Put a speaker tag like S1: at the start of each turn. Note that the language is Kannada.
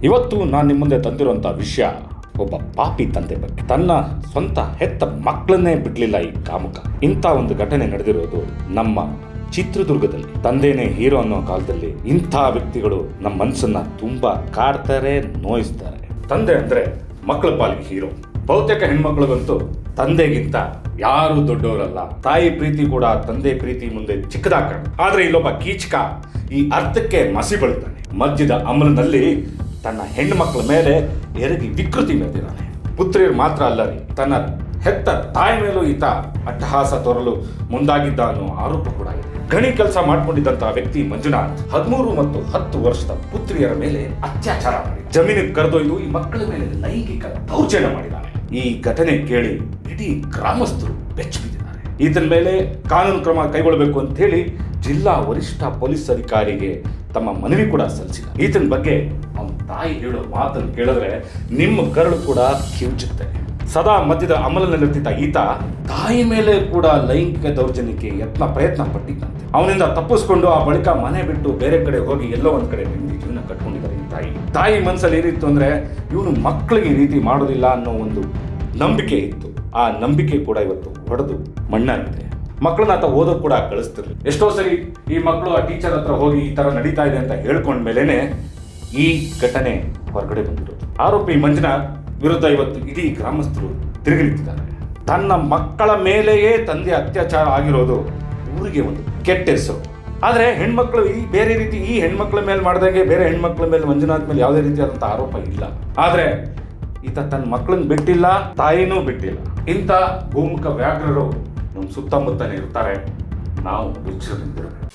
S1: ಇವತ್ತು ನಾನು ನಿಮ್ಮ ಮುಂದೆ ತಂದಿರುವಂಥ ವಿಷಯ ಒಬ್ಬ ಪಾಪಿ ತಂದೆ ಬಗ್ಗೆ. ತನ್ನ ಸ್ವಂತ ಹೆತ್ತ ಮಕ್ಕಳನ್ನೇ ಬಿಡ್ಲಿಲ್ಲ ಈ ಕಾಮುಕ. ಇಂಥ ಒಂದು ಘಟನೆ ನಡೆದಿರೋದು ನಮ್ಮ ಚಿತ್ರದುರ್ಗದಲ್ಲಿ. ತಂದೆನೇ ಹೀರೋ ಅನ್ನೋ ಕಾಲದಲ್ಲಿ ಇಂಥ ವ್ಯಕ್ತಿಗಳು ನಮ್ಮ ಮನಸ್ಸನ್ನ ತುಂಬಾ ಕಾಡ್ತಾರೆ, ನೋಯಿಸ್ತಾರೆ. ತಂದೆ ಅಂದ್ರೆ ಮಕ್ಕಳ ಪಾಲಿಗೆ ಹೀರೋ. ಬಹುತೇಕ ಹೆಣ್ಮಕ್ಳಿಗಂತೂ ತಂದೆಗಿಂತ ಯಾರು ದೊಡ್ಡವರಲ್ಲ. ತಾಯಿ ಪ್ರೀತಿ ಕೂಡ ತಂದೆ ಪ್ರೀತಿ ಮುಂದೆ ಚಿಕ್ಕದಾಕ. ಆದ್ರೆ ಇಲ್ಲೊಬ್ಬ ಕೀಚಕ ಈ ಅರ್ಥಕ್ಕೆ ಮಸಿ ಬಳಿತಾನೆ. ಮದ್ಯದ ಅಮಲಿನಲ್ಲಿ ತನ್ನ ಹೆಣ್ಣು ಮಕ್ಕಳ ಮೇಲೆ ಎರಗಿ ವಿಕೃತಿ ಮೆರೆದಿದ್ದಾನೆ. ಪುತ್ರಿಯರು ಮಾತ್ರ ಅಲ್ಲ ರೀ, ತನ್ನ ಹೆತ್ತ ತಾಯಿ ಮೇಲೂ ಈತ ಅಟ್ಟಹಾಸ ತೋರಲು ಮುಂದಾಗಿದ್ದ ಅನ್ನೋ ಆರೋಪ ಕೂಡ ಇದೆ. ಗಣಿ ಕೆಲಸ ಮಾಡ್ಕೊಂಡಿದ್ದಂತಹ ವ್ಯಕ್ತಿ ಮಂಜುನಾಥ್ 13 ಮತ್ತು 10 ವರ್ಷದ ಪುತ್ರಿಯರ ಮೇಲೆ ಅತ್ಯಾಚಾರ ಮಾಡಿ ಜಮೀನಿಗೆ ಕರೆದೊಯ್ದು ಈ ಮಕ್ಕಳ ಮೇಲೆ ಲೈಂಗಿಕ ದೌರ್ಜನ್ಯ ಮಾಡಿದ್ದಾನೆ. ಈ ಘಟನೆ ಕೇಳಿ ಇಡೀ ಗ್ರಾಮಸ್ಥರು ಬೆಚ್ಚ ಬಿದ್ದಿದ್ದಾರೆ. ಈತನ ಮೇಲೆ ಕಾನೂನು ಕ್ರಮ ಕೈಗೊಳ್ಳಬೇಕು ಅಂತ ಹೇಳಿ ಜಿಲ್ಲಾ ವರಿಷ್ಠ ಪೊಲೀಸ್ ಅಧಿಕಾರಿಗೆ ತಮ್ಮ ಮನವಿ ಕೂಡ ಸಲ್ಲಿಸಿದ. ಈತನ ಬಗ್ಗೆ ಅವನ ತಾಯಿ ಹೇಳೋ ಮಾತನ್ನು ಕೇಳಿದ್ರೆ ನಿಮ್ಮ ಕರಳು ಕೂಡ ಕಿವುಚುತ್ತೆ. ಸದಾ ಮದ್ಯದ ಅಮಲಿನಲ್ಲಿರ್ತಿದ್ದ ಈತ ತಾಯಿ ಮೇಲೆ ಕೂಡ ಲೈಂಗಿಕ ದೌರ್ಜನ್ಯಕ್ಕೆ ಪ್ರಯತ್ನ ಪಟ್ಟಿದ್ದಂತೆ. ಅವನಿಂದ ತಪ್ಪಿಸ್ಕೊಂಡು ಆ ಬಳಿಕ ಮನೆ ಬಿಟ್ಟು ಬೇರೆ ಕಡೆ ಹೋಗಿ ಎಲ್ಲೋ ಒಂದ್ ಕಡೆ ನೆಮ್ಮದಿ ಜೀವನ ಕಟ್ಕೊಂಡಿದ್ದಾರೆ ಈ ತಾಯಿ ಮನಸ್ಸಲ್ಲಿ ಏನಿತ್ತು ಅಂದ್ರೆ ಇವನು ಮಕ್ಕಳಿಗೆ ಈ ರೀತಿ ಮಾಡೋದಿಲ್ಲ ಅನ್ನೋ ಒಂದು ನಂಬಿಕೆ ಇತ್ತು. ಆ ನಂಬಿಕೆ ಕೂಡ ಇವತ್ತು ಹೊಡೆದು ಮಣ್ಣಾಗಿದೆ. ಮಕ್ಕಳನ್ನ ಆತ ಓದೋಕ್ ಕೂಡ ಕಳಿಸ್ತಿರ್ಲಿ. ಎಷ್ಟೋ ಸರಿ ಈ ಮಕ್ಕಳು ಆ ಟೀಚರ್ ಹತ್ರ ಹೋಗಿ ಈ ತರ ನಡೀತಾ ಇದೆ ಅಂತ ಹೇಳ್ಕೊಂಡ ಮೇಲೇನೆ ಈ ಘಟನೆ ಹೊರಗಡೆ ಬಂದಿರೋದು. ಆರೋಪಿ ಮಂಜುನಾಥ್ ವಿರುದ್ಧ ಇವತ್ತು ಇಡೀ ಗ್ರಾಮಸ್ಥರು ತಿರುಗಿ ನಿಂತಿದ್ದಾರೆ. ತನ್ನ ಮಕ್ಕಳ ಮೇಲೆಯೇ ತಂದೆ ಅತ್ಯಾಚಾರ ಆಗಿರೋದು ಊರಿಗೆ ಒಂದು ಕೆಟ್ಟ ಹೆಸರು. ಆದ್ರೆ ಹೆಣ್ಮಕ್ಳು ಬೇರೆ ರೀತಿ ಈ ಹೆಣ್ಮಕ್ಳ ಮೇಲೆ ಮಾಡಿದಂಗೆ ಬೇರೆ ಹೆಣ್ಮಕ್ಳ ಮೇಲೆ ಮಂಜುನಾಥ್ ಮೇಲೆ ಯಾವುದೇ ರೀತಿಯಾದಂತಹ ಆರೋಪ ಇಲ್ಲ. ಆದ್ರೆ ಈತ ತನ್ನ ಮಕ್ಕಳನ್ನ ಬಿಟ್ಟಿಲ್ಲ, ತಾಯಿನೂ ಬಿಟ್ಟಿಲ್ಲ. ಇಂಥ ಭೂಮುಖ ವ್ಯಾಘ್ರರು ನಮ್ಮ ಸುತ್ತಮುತ್ತನೇ ಇರ್ತಾರೆ. ನಾವು ಎಚ್ಚರದಿಂದಿರಬೇಕು.